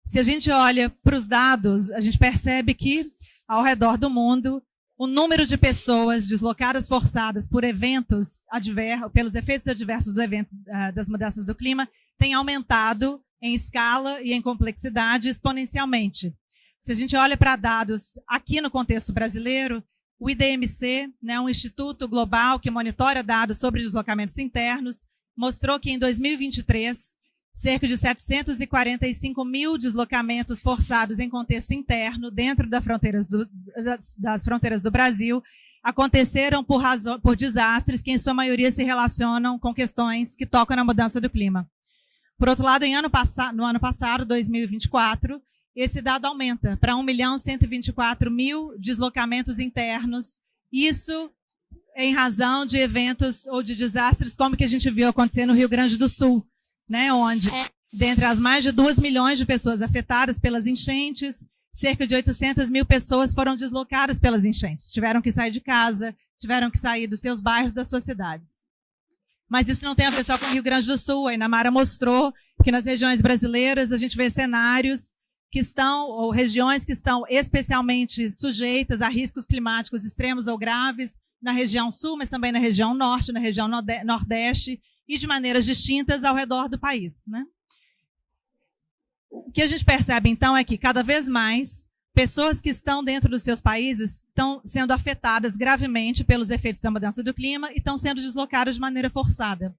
Se a gente olha para os dados, a gente percebe que, ao redor do mundo, o número de pessoas deslocadas forçadas por eventos pelos efeitos adversos dos eventos das mudanças do clima tem aumentado em escala e em complexidade exponencialmente. Se a gente olha para dados aqui no contexto brasileiro, o IDMC, né, um instituto global que monitora dados sobre deslocamentos internos, mostrou que em 2023, cerca de 745 mil deslocamentos forçados em contexto interno, dentro das fronteiras do Brasil, aconteceram por desastres que, em sua maioria, se relacionam com questões que tocam na mudança do clima. Por outro lado, no ano passado, 2024, esse dado aumenta para 1.124.000 deslocamentos internos. Isso em razão de eventos ou de desastres como que a gente viu acontecer no Rio Grande do Sul, né, onde, dentre as mais de 2 milhões de pessoas afetadas pelas enchentes, cerca de 800 mil pessoas foram deslocadas pelas enchentes. Tiveram que sair de casa, tiveram que sair dos seus bairros, das suas cidades. Mas isso não tem a ver só com o Rio Grande do Sul. A Inamara mostrou que nas regiões brasileiras a gente vê cenários que estão, ou regiões que estão especialmente sujeitas a riscos climáticos extremos ou graves, na região sul, mas também na região norte, na região nordeste, e de maneiras distintas ao redor do país, né? O que a gente percebe, então, é que cada vez mais pessoas que estão dentro dos seus países estão sendo afetadas gravemente pelos efeitos da mudança do clima e estão sendo deslocadas de maneira forçada.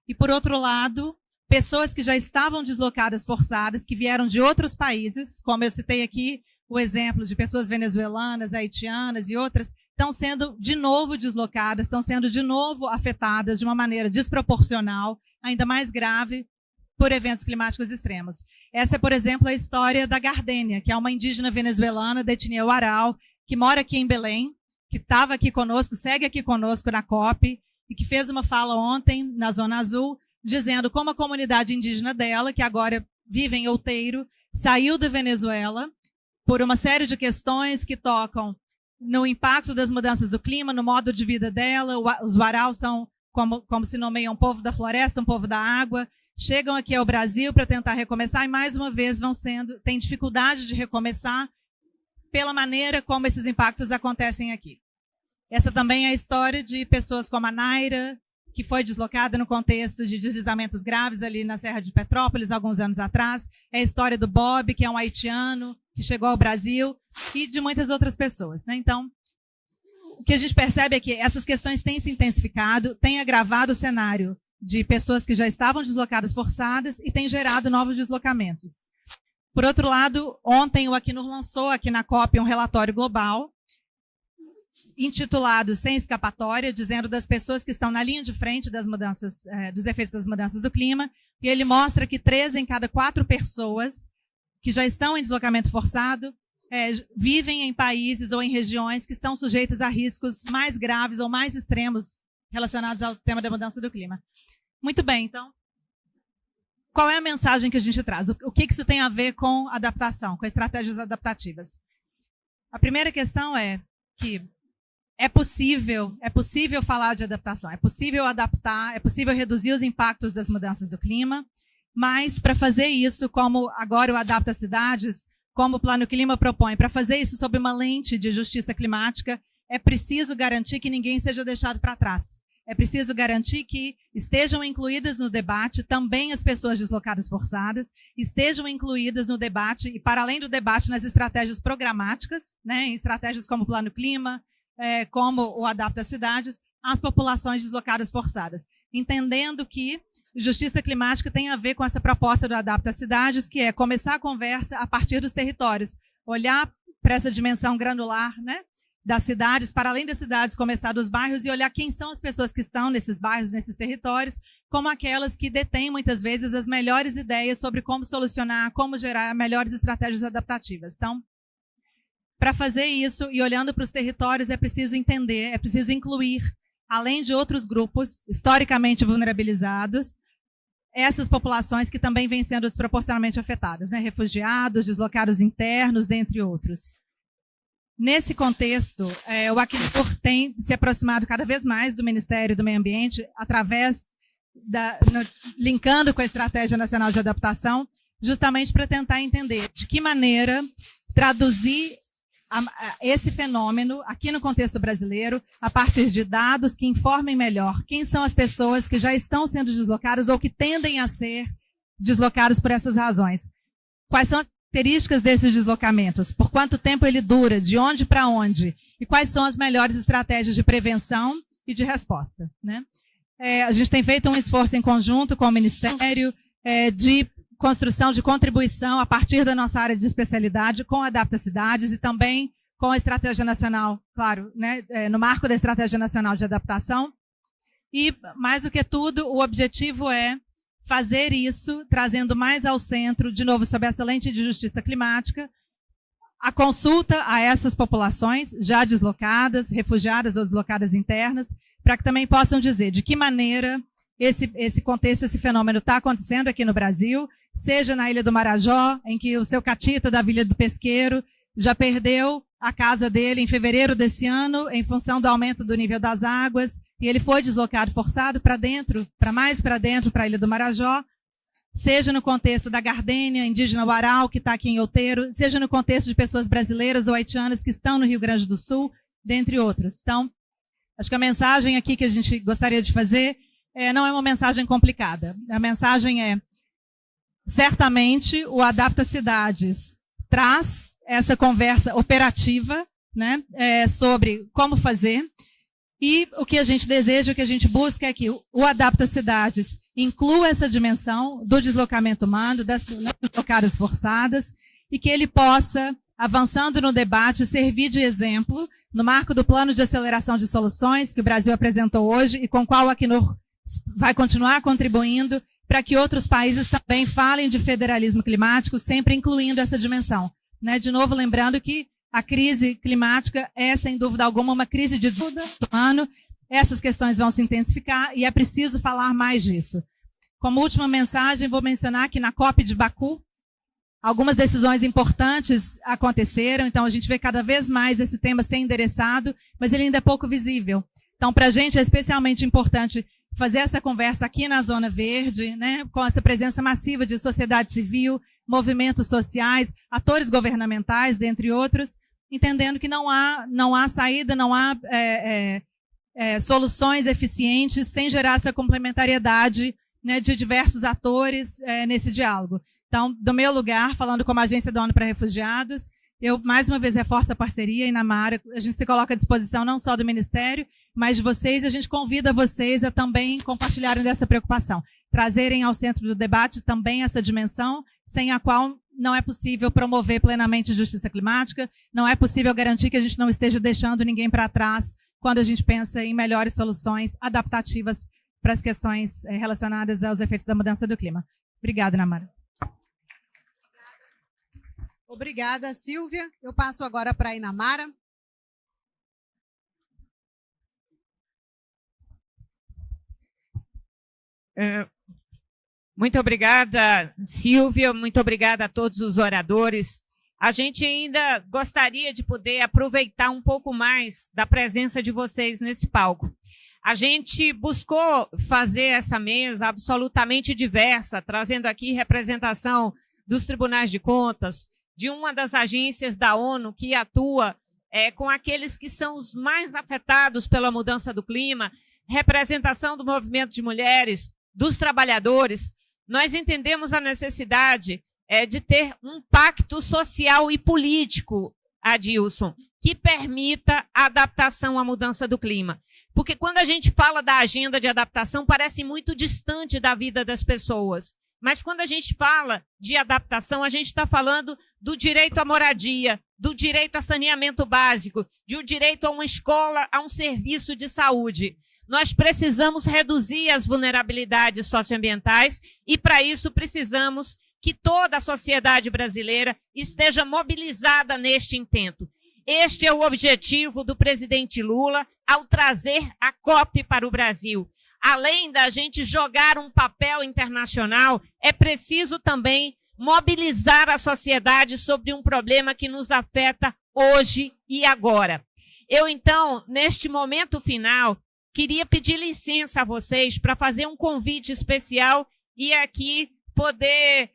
E, por outro lado, pessoas que já estavam deslocadas forçadas, que vieram de outros países, como eu citei aqui o exemplo de pessoas venezuelanas, haitianas e outras, estão sendo de novo deslocadas, estão sendo de novo afetadas de uma maneira desproporcional, ainda mais grave, por eventos climáticos extremos. Essa é, por exemplo, a história da Gardênia, que é uma indígena venezuelana da etnia Huaral, que mora aqui em Belém, que estava aqui conosco, segue aqui conosco na COP, e que fez uma fala ontem na Zona Azul, dizendo como a comunidade indígena dela, que agora vive em Outeiro, saiu da Venezuela por uma série de questões que tocam no impacto das mudanças do clima, no modo de vida dela. Os Huaral são, como se nomeiam, um povo da floresta, um povo da água, chegam aqui ao Brasil para tentar recomeçar e, mais uma vez, têm dificuldade de recomeçar pela maneira como esses impactos acontecem aqui. Essa também é a história de pessoas como a Naira, que foi deslocada no contexto de deslizamentos graves ali na Serra de Petrópolis, alguns anos atrás. É a história do Bob, que é um haitiano, que chegou ao Brasil, e de muitas outras pessoas, né? Então, o que a gente percebe é que essas questões têm se intensificado, têm agravado o cenário de pessoas que já estavam deslocadas forçadas e tem gerado novos deslocamentos. Por outro lado, ontem o Acnur lançou aqui na COP um relatório global intitulado Sem Escapatória, dizendo das pessoas que estão na linha de frente das mudanças, dos efeitos das mudanças do clima, e ele mostra que 3 em cada 4 pessoas que já estão em deslocamento forçado vivem em países ou em regiões que estão sujeitas a riscos mais graves ou mais extremos relacionados ao tema da mudança do clima. Muito bem, então, qual é a mensagem que a gente traz? O que isso tem a ver com adaptação, com estratégias adaptativas? A primeira questão é que é possível falar de adaptação, é possível adaptar, é possível reduzir os impactos das mudanças do clima, mas para fazer isso, como agora o Adapta Cidades, como o Plano Clima propõe, para fazer isso sob uma lente de justiça climática, é preciso garantir que ninguém seja deixado para trás. É preciso garantir que estejam incluídas no debate também as pessoas deslocadas forçadas, estejam incluídas no debate e, para além do debate, nas estratégias programáticas, né, em estratégias como o Plano Clima, como o Adapta Cidades, as populações deslocadas forçadas. Entendendo que justiça climática tem a ver com essa proposta do Adapta Cidades, que é começar a conversa a partir dos territórios, olhar para essa dimensão granular, né, das cidades, para além das cidades, começar dos bairros e olhar quem são as pessoas que estão nesses bairros, nesses territórios, como aquelas que detêm, muitas vezes, as melhores ideias sobre como solucionar, como gerar melhores estratégias adaptativas. Então, para fazer isso, e olhando para os territórios, é preciso entender, é preciso incluir, além de outros grupos historicamente vulnerabilizados, essas populações que também vêm sendo desproporcionalmente afetadas, né? Refugiados, deslocados internos, dentre outros. Nesse contexto, o Acnur tem se aproximado cada vez mais do Ministério do Meio Ambiente, através linkando com a Estratégia Nacional de Adaptação, justamente para tentar entender de que maneira traduzir esse fenômeno aqui no contexto brasileiro a partir de dados que informem melhor quem são as pessoas que já estão sendo deslocadas ou que tendem a ser deslocadas por essas razões. Quais são as características desses deslocamentos? Por quanto tempo ele dura? De onde para onde? E quais são as melhores estratégias de prevenção e de resposta, né? A gente tem feito um esforço em conjunto com o Ministério de construção de contribuição a partir da nossa área de especialidade com a Adapta Cidades e também com a Estratégia Nacional, claro, né, no marco da Estratégia Nacional de Adaptação. E, mais do que tudo, o objetivo é fazer isso, trazendo mais ao centro, de novo, sob essa lente de justiça climática, a consulta a essas populações já deslocadas, refugiadas ou deslocadas internas, para que também possam dizer de que maneira esse contexto, esse fenômeno está acontecendo aqui no Brasil, seja na Ilha do Marajó, em que o seu Catita, da Vila do Pesqueiro, já perdeu a casa dele em fevereiro desse ano, em função do aumento do nível das águas, e ele foi deslocado forçado para dentro, mais para dentro, para a Ilha do Marajó, seja no contexto da Gardênia, indígena Uarau, que está aqui em Outeiro, seja no contexto de pessoas brasileiras ou haitianas que estão no Rio Grande do Sul, dentre outros. Então, acho que a mensagem aqui que a gente gostaria de fazer não é uma mensagem complicada. A mensagem é, certamente, o Adapta Cidades traz essa conversa operativa, né, sobre como fazer, e o que a gente deseja, o que a gente busca é que o Adapta Cidades inclua essa dimensão do deslocamento humano, das deslocadas forçadas, e que ele possa, avançando no debate, servir de exemplo no marco do Plano de Aceleração de Soluções que o Brasil apresentou hoje e com o qual o Acnur vai continuar contribuindo para que outros países também falem de federalismo climático, sempre incluindo essa dimensão, né? De novo, lembrando que a crise climática é, sem dúvida alguma, uma crise de todo ano. Essas questões vão se intensificar e é preciso falar mais disso. Como última mensagem, vou mencionar que na COP de Baku, algumas decisões importantes aconteceram, então a gente vê cada vez mais esse tema ser endereçado, mas ele ainda é pouco visível. Então, para a gente é especialmente importante fazer essa conversa aqui na Zona Verde, né, com essa presença massiva de sociedade civil, movimentos sociais, atores governamentais, dentre outros, entendendo que não há saída, não há soluções eficientes sem gerar essa complementariedade, né, de diversos atores nesse diálogo. Então, do meu lugar, falando como Agência da ONU para Refugiados, Eu, mais uma vez, reforço a parceria, Inamara, a gente se coloca à disposição não só do Ministério, mas de vocês, e a gente convida vocês a também compartilharem dessa preocupação, trazerem ao centro do debate também essa dimensão, sem a qual não é possível promover plenamente justiça climática, não é possível garantir que a gente não esteja deixando ninguém para trás quando a gente pensa em melhores soluções adaptativas para as questões relacionadas aos efeitos da mudança do clima. Obrigada, Inamara. Obrigada, Silvia. Eu passo agora para a Inamara. Muito obrigada, Silvia. Muito obrigada a todos os oradores. A gente ainda gostaria de poder aproveitar um pouco mais da presença de vocês nesse palco. A gente buscou fazer essa mesa absolutamente diversa, trazendo aqui representação dos tribunais de contas, de uma das agências da ONU que atua com aqueles que são os mais afetados pela mudança do clima, representação do movimento de mulheres, dos trabalhadores. Nós entendemos a necessidade de ter um pacto social e político, Adilson, que permita a adaptação à mudança do clima. Porque quando a gente fala da agenda de adaptação, parece muito distante da vida das pessoas. Mas quando a gente fala de adaptação, a gente está falando do direito à moradia, do direito a saneamento básico, do direito a uma escola, a um serviço de saúde. Nós precisamos reduzir as vulnerabilidades socioambientais e, para isso, precisamos que toda a sociedade brasileira esteja mobilizada neste intento. Este é o objetivo do presidente Lula ao trazer a COP para o Brasil. Além da gente jogar um papel internacional, é preciso também mobilizar a sociedade sobre um problema que nos afeta hoje e agora. Eu, então, neste momento final, queria pedir licença a vocês para fazer um convite especial e aqui poder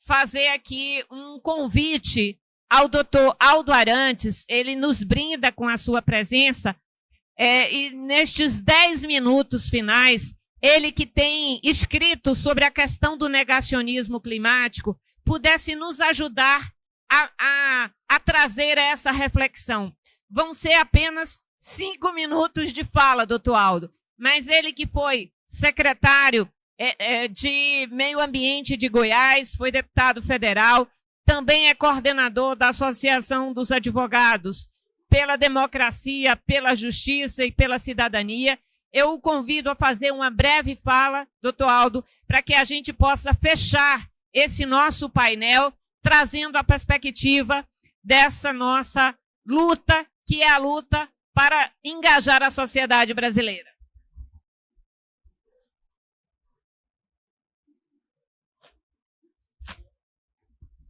fazer aqui um convite ao doutor Aldo Arantes. Ele nos brinda com a sua presença. E nestes 10 minutos finais, ele que tem escrito sobre a questão do negacionismo climático, pudesse nos ajudar a trazer essa reflexão. Vão ser apenas 5 minutos de fala, doutor Aldo, mas ele que foi secretário de Meio Ambiente de Goiás, foi deputado federal, também é coordenador da Associação dos Advogados pela Democracia, pela Justiça e pela Cidadania. Eu o convido a fazer uma breve fala, doutor Aldo, para que a gente possa fechar esse nosso painel, trazendo a perspectiva dessa nossa luta, que é a luta para engajar a sociedade brasileira.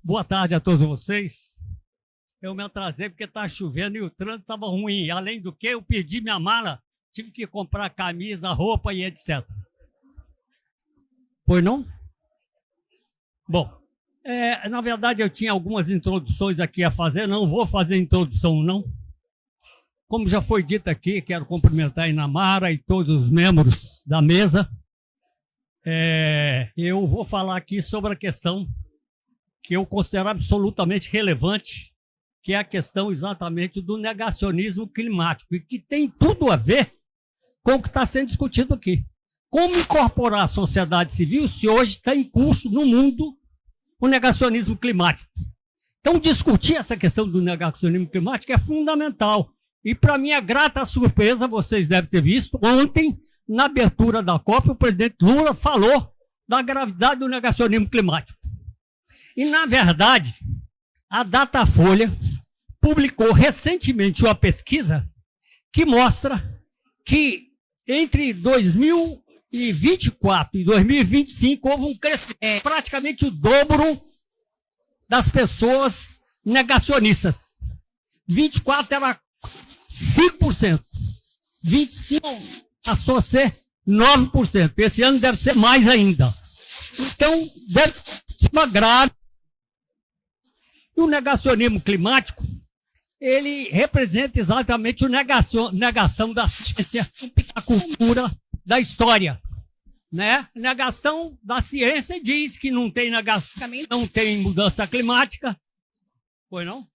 Boa tarde a todos vocês. Eu me atrasei porque está chovendo e o trânsito estava ruim. Além do que, eu perdi minha mala, tive que comprar camisa, roupa e etc. Pois não? Bom, na verdade eu tinha algumas introduções aqui a fazer, não vou fazer introdução não. Como já foi dito aqui, quero cumprimentar a Inamara e todos os membros da mesa. Eu vou falar aqui sobre a questão que eu considero absolutamente relevante, que é a questão exatamente do negacionismo climático, e que tem tudo a ver com o que está sendo discutido aqui. Como incorporar a sociedade civil se hoje está em curso no mundo o negacionismo climático? Então, discutir essa questão do negacionismo climático é fundamental. E, para minha grata surpresa, vocês devem ter visto, ontem, na abertura da COP, o presidente Lula falou da gravidade do negacionismo climático. E, na verdade, a Datafolha publicou recentemente uma pesquisa que mostra que entre 2024 e 2025 houve um crescimento, praticamente o dobro das pessoas negacionistas. 24 era 5%, 25 passou a ser 9%. Esse ano deve ser mais ainda. Então, deve ser uma grave. E o negacionismo climático, ele representa exatamente a negação da ciência, da cultura, da história. Né? Negação da ciência diz que não tem negação, não tem mudança climática, Foi não?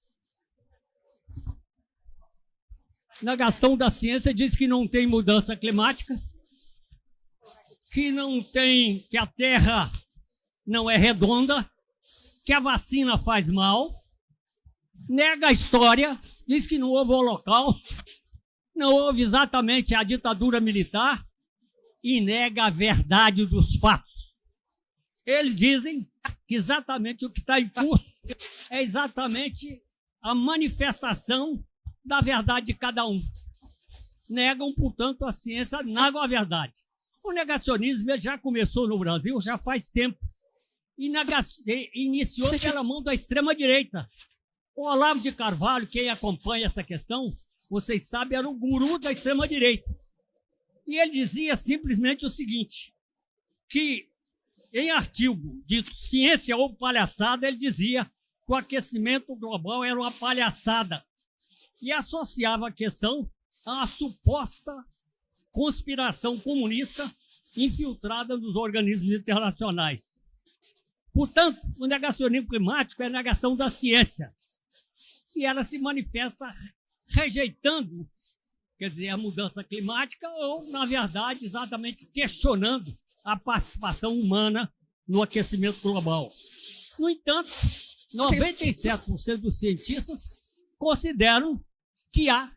Negação da ciência diz que não tem mudança climática, que não tem, que a Terra não é redonda, que a vacina faz mal, nega a história, diz que não houve holocausto, não houve exatamente a ditadura militar e nega a verdade dos fatos. Eles dizem que exatamente o que está em curso é exatamente a manifestação da verdade de cada um. Negam, portanto, a ciência, negam a verdade. O negacionismo ele já começou no Brasil já faz tempo e iniciou pela mão da extrema-direita. O Olavo de Carvalho, quem acompanha essa questão, vocês sabem, era o guru da extrema-direita. E ele dizia simplesmente o seguinte, que em artigo de ciência ou palhaçada, ele dizia que o aquecimento global era uma palhaçada e associava a questão à suposta conspiração comunista infiltrada nos organismos internacionais. Portanto, o negacionismo climático é a negação da ciência. E ela se manifesta rejeitando, quer dizer, a mudança climática ou, na verdade, exatamente questionando a participação humana no aquecimento global. No entanto, 97% dos cientistas consideram que há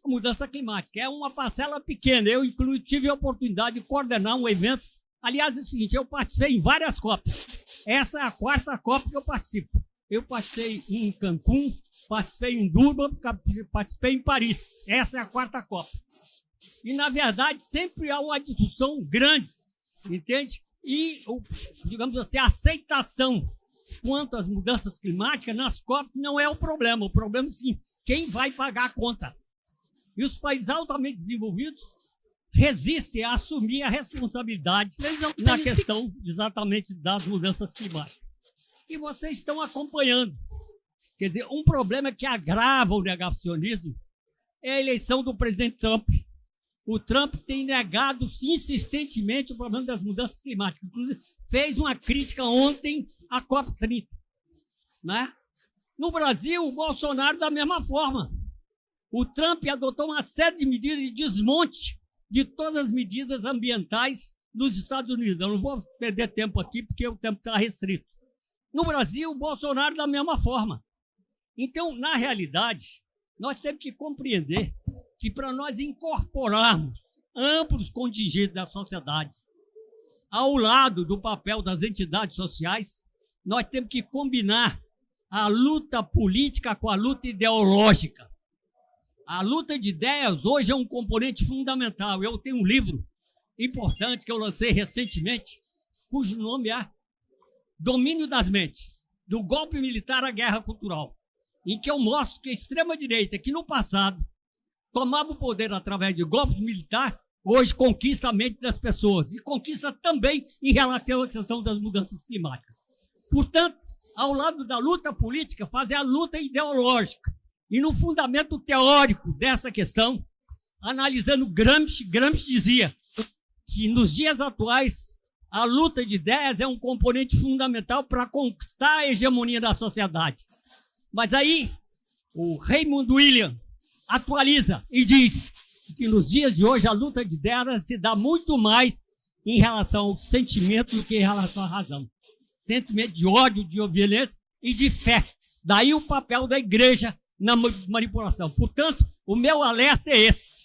mudança climática. É uma parcela pequena. Eu, inclusive, tive a oportunidade de coordenar um evento. Aliás, é o seguinte, eu participei em várias COPs. Essa é a 4ª COP que eu participo. Eu participei em Cancún, participei em Durban, participei em Paris. Essa é a 4ª COP. E, na verdade, sempre há uma discussão grande, entende? E, digamos assim, a aceitação quanto às mudanças climáticas nas COP não é o problema. O problema é o seguinte, quem vai pagar a conta? E os países altamente desenvolvidos resistem a assumir a responsabilidade na questão exatamente das mudanças climáticas. E vocês estão acompanhando. Quer dizer, um problema que agrava o negacionismo é a eleição do presidente Trump. O Trump tem negado insistentemente o problema das mudanças climáticas. Inclusive, fez uma crítica ontem à COP30. Né? No Brasil, o Bolsonaro da mesma forma. O Trump adotou uma série de medidas de desmonte de todas as medidas ambientais nos Estados Unidos. Eu não vou perder tempo aqui, porque o tempo está restrito. No Brasil, o Bolsonaro da mesma forma. Então, na realidade, nós temos que compreender que para nós incorporarmos amplos contingentes da sociedade ao lado do papel das entidades sociais, nós temos que combinar a luta política com a luta ideológica. A luta de ideias hoje é um componente fundamental. Eu tenho um livro importante que eu lancei recentemente, cujo nome é Domínio das Mentes, do golpe militar à guerra cultural, em que eu mostro que a extrema-direita, que no passado tomava o poder através de golpes militares, hoje conquista a mente das pessoas e conquista também em relação à questão das mudanças climáticas. Portanto, ao lado da luta política, fazer a luta ideológica. E no fundamento teórico dessa questão, analisando Gramsci dizia que nos dias atuais a luta de ideias é um componente fundamental para conquistar a hegemonia da sociedade. Mas aí o Raymond William atualiza e diz que nos dias de hoje a luta de ideias se dá muito mais em relação ao sentimento do que em relação à razão. Sentimento de ódio, de violência e de fé. Daí o papel da igreja na manipulação. Portanto, o meu alerta é esse.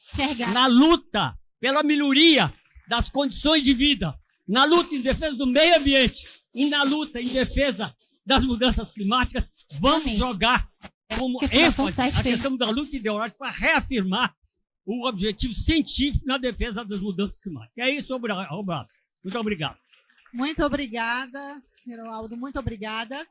Na luta pela melhoria das condições de vida, na luta em defesa do meio ambiente e na luta em defesa das mudanças climáticas, vamos jogar como ênfase a questão da luta ideológica para reafirmar o objetivo científico na defesa das mudanças climáticas. É isso, Roberto. Muito obrigado. Muito obrigada, senhor Aldo, muito obrigada.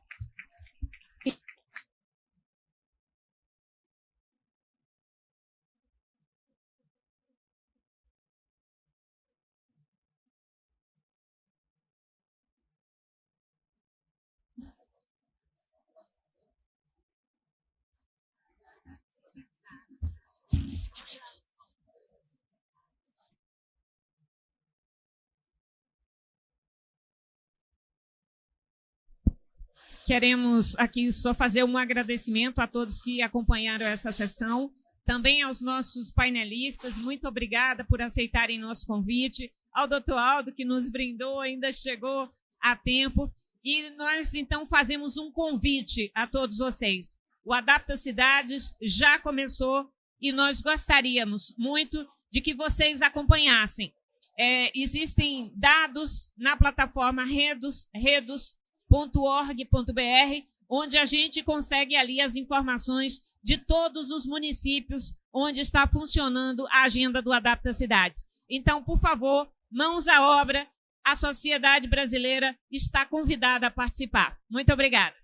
queremos aqui só fazer um agradecimento a todos que acompanharam essa sessão, também aos nossos painelistas, muito obrigada por aceitarem nosso convite, ao doutor Aldo, que nos brindou, ainda chegou a tempo, e nós, então, fazemos um convite a todos vocês. O Adapta Cidades já começou e nós gostaríamos muito de que vocês acompanhassem. Existem dados na plataforma redos.org.br, onde a gente consegue ali as informações de todos os municípios onde está funcionando a agenda do Adapta Cidades. Então, por favor, mãos à obra, a sociedade brasileira está convidada a participar. Muito obrigada.